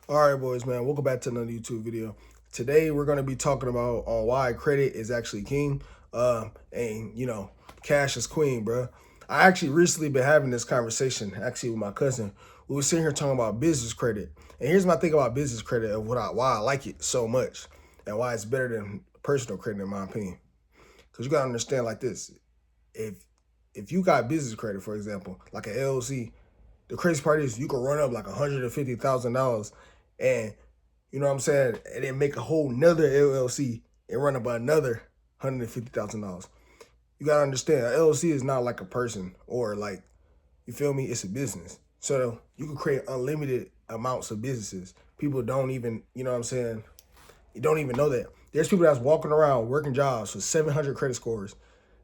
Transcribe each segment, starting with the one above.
All right, boys, man. Welcome back to another YouTube video. Today we're going to be talking about on why credit is actually king, and cash is queen, bro. I actually recently been having this conversation actually with my cousin. We were sitting here talking about business credit, and here's my thing about business credit of why I like it so much, and why it's better than personal credit in my opinion. Because you gotta understand like this: if you got business credit, for example, like an LLC, the crazy part is you can run up like $150,000 and you know what I'm saying, and then make a whole nother LLC and run up another $150,000. You gotta understand, an LLC is not like a person or like, you feel me? It's a business. So you can create unlimited amounts of businesses. People don't even, you know what I'm saying? You don't even know that. There's people that's walking around working jobs with 700 credit scores,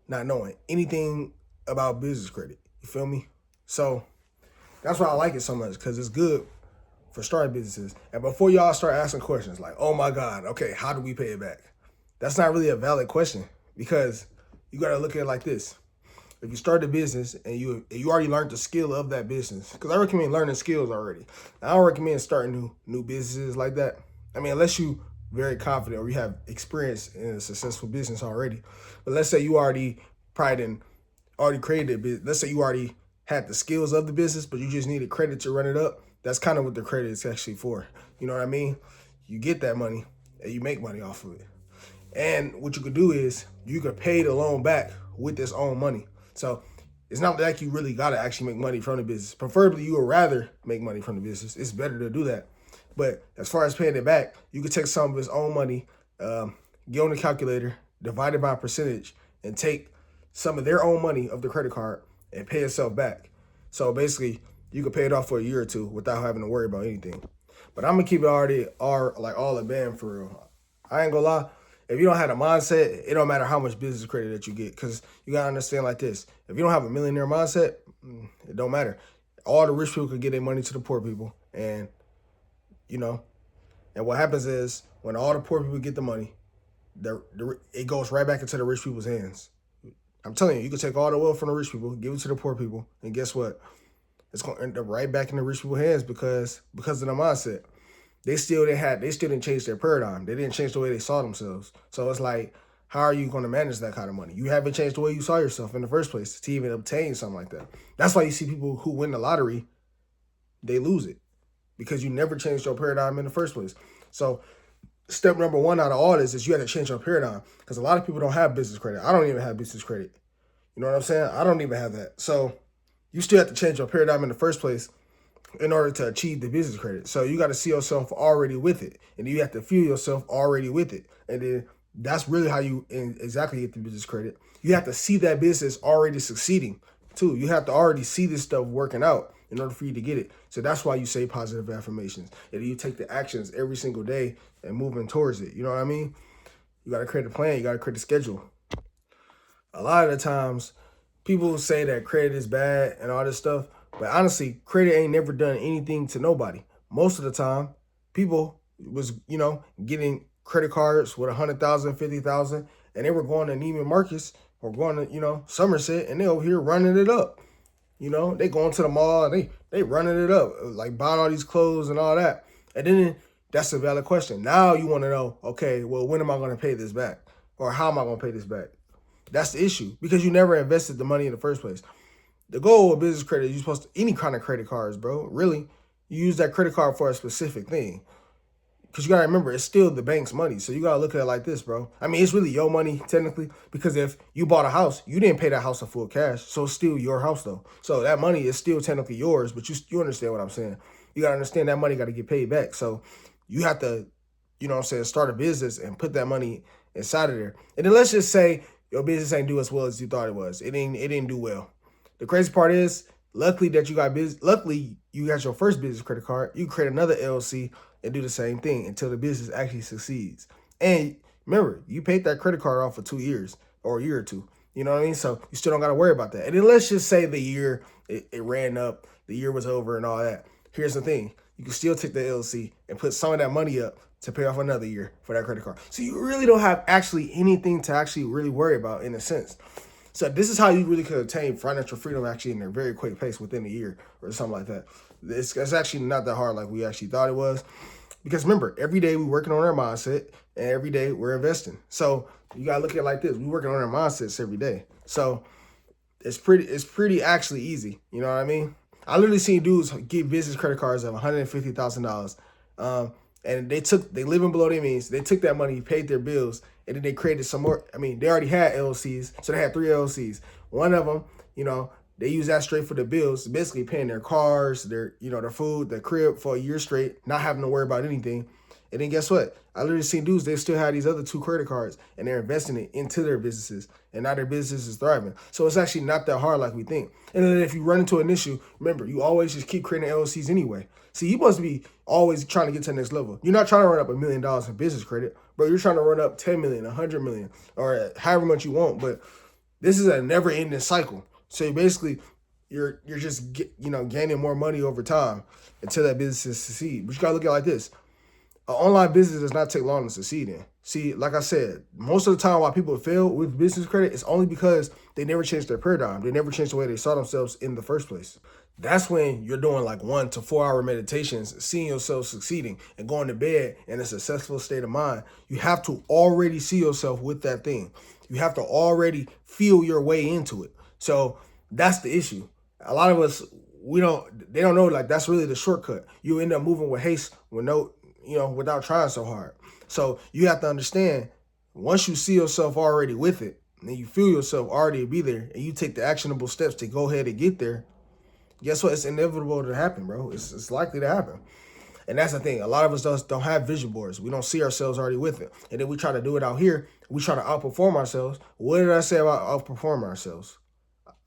not knowing anything about business credit. You feel me? So that's why I like it so much because it's good for starting businesses. And before y'all start asking questions like, oh my God, okay, how do we pay it back? That's not really a valid question because you got to look at it like this. If you start a business and you already learned the skill of that business, because I recommend learning skills already. I don't recommend starting new businesses like that. I mean, unless you very confident or you have experience in a successful business already. But let's say you already probably didn't already created a business. Let's say you already had the skills of the business, but you just needed credit to run it up. That's kind of what the credit is actually for. You know what I mean? You get that money and you make money off of it. And what you could do is you could pay the loan back with this own money. So it's not like you really got to actually make money from the business. Preferably, you would rather make money from the business. It's better to do that. But as far as paying it back, you could take some of his own money, get on the calculator, divide it by a percentage, and take some of their own money of the credit card and pay yourself back. So basically, you could pay it off for a year or two without having to worry about anything. But I'm gonna keep it already all a band for real. I ain't gonna lie. If you don't have a mindset, it don't matter how much business credit that you get, because you gotta understand like this: if you don't have a millionaire mindset, it don't matter. All the rich people could get their money to the poor people, and you know, and what happens is when all the poor people get the money, it goes right back into the rich people's hands. I'm telling you, you can take all the wealth from the rich people, give it to the poor people, and guess what? It's gonna end up right back in the rich people's hands because of the mindset. They still didn't change their paradigm. They didn't change the way they saw themselves. So it's like, how are you gonna manage that kind of money? You haven't changed the way you saw yourself in the first place to even obtain something like that. That's why you see people who win the lottery, they lose it. Because you never changed your paradigm in the first place. So step number one out of all this is you have to change your paradigm. Because a lot of people don't have business credit. I don't even have business credit. You know what I'm saying? I don't even have that. So you still have to change your paradigm in the first place in order to achieve the business credit. So you got to see yourself already with it. And you have to feel yourself already with it. And then that's really how you exactly get the business credit. You have to see that business already succeeding too. You have to already see this stuff working out in order for you to get it. So that's why you say positive affirmations. And you take the actions every single day and moving towards it. You know what I mean? You got to create a plan. You got to create a schedule. A lot of the times, people say that credit is bad and all this stuff, but honestly, credit ain't never done anything to nobody. Most of the time, people was getting credit cards with 100,000, 50,000, and they were going to Neiman Marcus or going to Somerset, and they over here running it up. They going to the mall and they running it up, like buying all these clothes and all that. And then that's a valid question. Now you want to know, okay, well, when am I going to pay this back? Or how am I going to pay this back? That's the issue because you never invested the money in the first place. The goal of business credit, you're supposed to, any kind of credit cards, bro, really, you use that credit card for a specific thing. Because you got to remember, it's still the bank's money. So you got to look at it like this, bro. I mean, it's really your money, technically, because if you bought a house, you didn't pay that house in full cash. So it's still your house, though. So that money is still technically yours, but you understand what I'm saying. You got to understand that money got to get paid back. So you have to, start a business and put that money inside of there. And then let's just say your business ain't do as well as you thought it was. It didn't do well. The crazy part is, luckily you got your first business credit card. You create another LLC and do the same thing until the business actually succeeds. And remember, you paid that credit card off for 2 years or a year or two. You know what I mean? So you still don't got to worry about that. And then let's just say the year it ran up, the year was over and all that. Here's the thing. You can still take the LLC and put some of that money up to pay off another year for that credit card. So you really don't have actually anything to actually really worry about in a sense. So this is how you really could obtain financial freedom actually in a very quick pace within a year or something like that. It's actually not that hard like we actually thought it was. Because remember, every day we're working on our mindset and every day we're investing. So you gotta look at it like this. We're working on our mindsets every day. So it's pretty actually easy. You know what I mean? I literally seen dudes get business credit cards of $150,000. And they living below their means. They took that money, paid their bills, and then they created some more. I mean, they already had LLCs, so they had 3 LLCs. One of them, they use that straight for the bills, basically paying their cars, their food, their crib for a year straight, not having to worry about anything. And then guess what? I literally seen dudes, they still have these other 2 credit cards and they're investing it into their businesses. And now their business is thriving. So it's actually not that hard like we think. And then if you run into an issue, remember, you always just keep creating LLCs anyway. See, you must be always trying to get to the next level. You're not trying to run up $1 million in business credit, bro. You're trying to run up 10 million, 100 million, or however much you want. But this is a never ending cycle. So basically, you're just gaining more money over time until that business succeeds. But you gotta look at it like this: an online business does not take long to succeed in. See, like I said, most of the time why people fail with business credit is only because they never changed their paradigm. They never changed the way they saw themselves in the first place. That's when you're doing like 1 to 4 hour meditations, seeing yourself succeeding and going to bed in a successful state of mind. You have to already see yourself with that thing. You have to already feel your way into it. So that's the issue. A lot of us, they don't know, like, that's really the shortcut. You end up moving with haste without trying so hard. So you have to understand, once you see yourself already with it, and you feel yourself already be there, and you take the actionable steps to go ahead and get there, guess what? It's inevitable to happen, bro. It's likely to happen. And that's the thing. A lot of us don't have vision boards. We don't see ourselves already with it. And then we try to do it out here. We try to outperform ourselves. What did I say about outperform ourselves?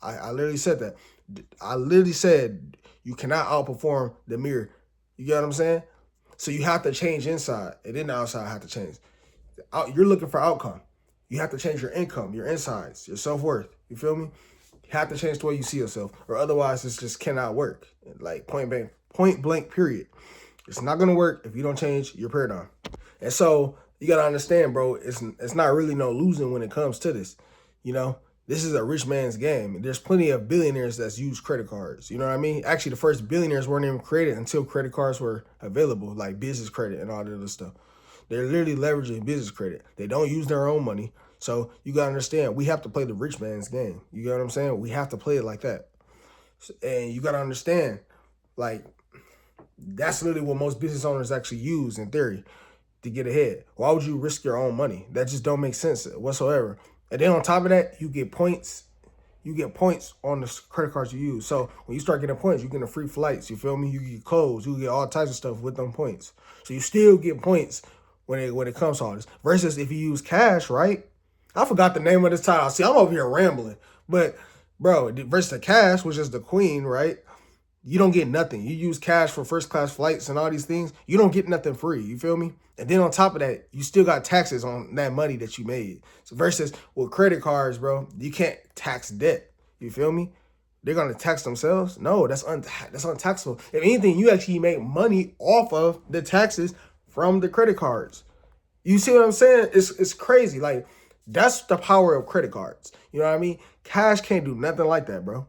I literally said that. I literally said you cannot outperform the mirror. You get what I'm saying? So you have to change inside, and then the outside have to change. You're looking for outcome. You have to change your income, your insides, your self-worth. You feel me? You have to change the way you see yourself, or otherwise it just cannot work. Like point blank, period. It's not gonna work if you don't change your paradigm. And so you gotta understand, bro, it's not really no losing when it comes to this. This is a rich man's game. There's plenty of billionaires that's used credit cards. You know what I mean? Actually, the first billionaires weren't even created until credit cards were available, like business credit and all that other stuff. They're literally leveraging business credit. They don't use their own money. So you got to understand, we have to play the rich man's game. You get what I'm saying? We have to play it like that. And you got to understand, like, that's literally what most business owners actually use in theory to get ahead. Why would you risk your own money? That just don't make sense whatsoever. And then on top of that, you get points. You get points on the credit cards you use. So when you start getting points, you get free flights. You feel me? You get clothes. You get all types of stuff with them points. So you still get points when it comes to all this. Versus if you use cash, right? I forgot the name of this title. See, I'm over here rambling. But, bro, versus the cash, which is the queen, right? You don't get nothing. You use cash for first class flights and all these things. You don't get nothing free. You feel me? And then on top of that, you still got taxes on that money that you made. So versus with credit cards, bro, you can't tax debt. You feel me? They're going to tax themselves? No, that's untaxable. If anything, you actually make money off of the taxes from the credit cards. You see what I'm saying? It's crazy. Like, that's the power of credit cards. You know what I mean? Cash can't do nothing like that, bro.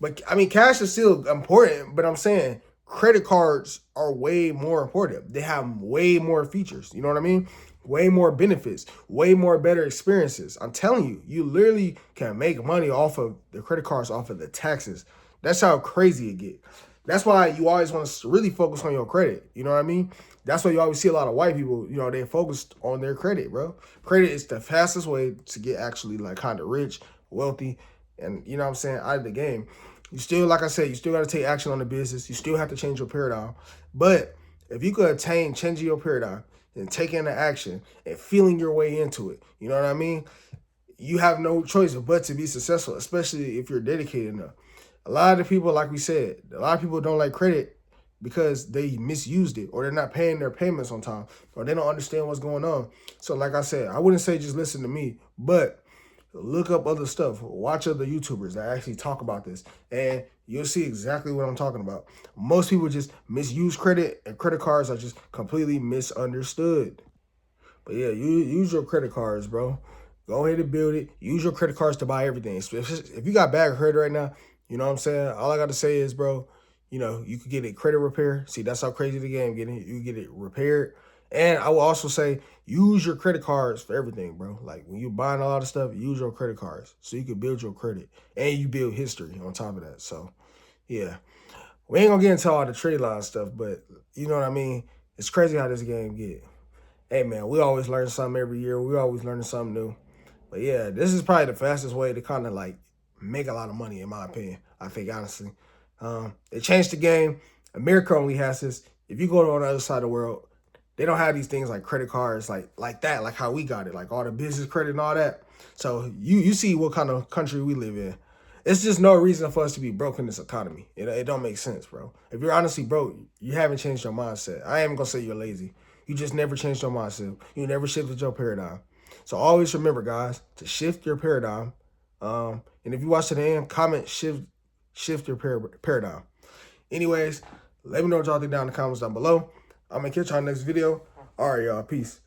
But, I mean, cash is still important, but I'm saying credit cards are way more important. They have way more features. You know what I mean? Way more benefits, way more better experiences. I'm telling you, you literally can make money off of the credit cards, off of the taxes. That's how crazy it get. That's why you always want to really focus on your credit. You know what I mean? That's why you always see a lot of white people, they focused on their credit, bro. Credit is the fastest way to get actually like kind of rich, wealthy, and you know what I'm saying, out of the game. You still, like I said, you still got to take action on the business. You still have to change your paradigm. But if you could attain changing your paradigm and taking the action and feeling your way into it, you know what I mean? You have no choice but to be successful, especially if you're dedicated enough. A lot of the people, like we said, a lot of people don't like credit because they misused it, or they're not paying their payments on time, or they don't understand what's going on. So like I said, I wouldn't say just listen to me, but look up other stuff. Watch other YouTubers that actually talk about this, and you'll see exactly what I'm talking about. Most people just misuse credit, and credit cards are just completely misunderstood. But yeah, you use your credit cards, bro. Go ahead and build it. Use your credit cards to buy everything. If you got bad credit right now, you know what I'm saying? All I got to say is, bro, You know, you could get it credit repair. See, that's how crazy the game getting. You get it repaired. And I will also say, use your credit cards for everything, bro. Like when you're buying a lot of stuff, use your credit cards so you can build your credit and you build history on top of that. So, yeah, we ain't gonna get into all the trade line stuff, but you know what I mean. It's crazy how this game get. Hey man, we always learn something every year. We always learning something new. But yeah, this is probably the fastest way to kind of like make a lot of money, in my opinion. I think honestly, it changed the game. America only has this. If you go to the other side of the world, they don't have these things like credit cards, like that, like how we got it, like all the business credit and all that. So you see what kind of country we live in. It's just no reason for us to be broke in this economy. It don't make sense, bro. If you're honestly broke, you haven't changed your mindset. I am gonna say you're lazy. You just never changed your mindset. You never shifted your paradigm. So always remember, guys, to shift your paradigm. And if you watch to the end, comment shift your paradigm. Anyways, let me know what y'all think down in the comments down below. I'm gonna catch y'all next video. All right, y'all. Peace.